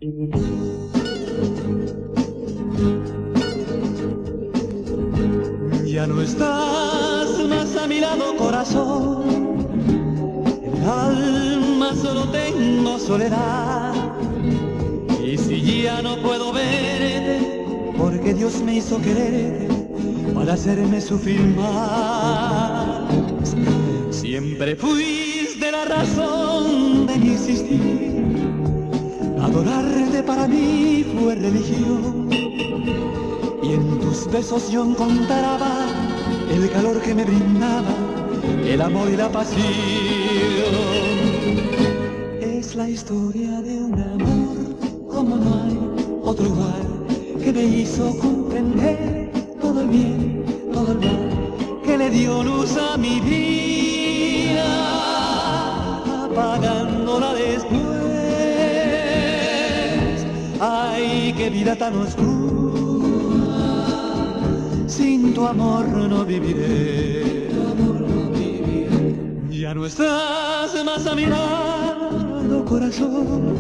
Ya no estás más a mi lado, corazón. En el alma solo tengo soledad. Y si ya no puedo verte, porque Dios me hizo quererte para hacerme sufrir más. Siempre fuiste la razón de mi existir. Adorarte para mí fue religión. Y en tus besos yo encontraba el calor que me brindaba, el amor y la pasión. Es la historia de un amor como no hay otro igual, que me hizo comprender todo el bien, todo el mal, que le dio luz a mi vida, apagándola después. Ay, qué vida tan oscura, sin tu amor no viviré. Ya no estás más a mi lado, corazón.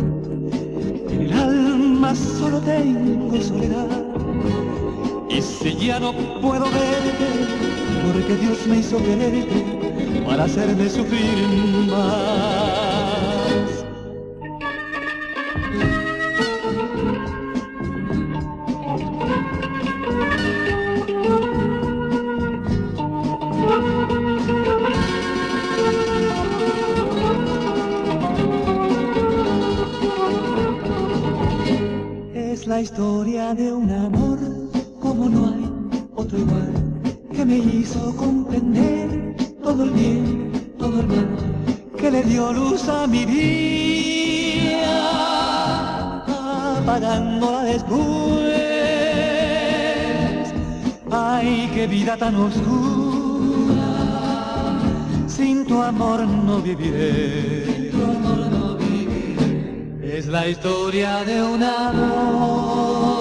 En el alma solo tengo soledad. Y si ya no puedo verte, porque Dios me hizo quererte para hacerme sufrir más. Es la historia de un amor como no hay otro igual, que me hizo comprender todo el bien, todo el mal, que le dio luz a mi vida, apagándola después. Ay, qué vida tan oscura, sin tu amor no viviré. Es la historia de un amor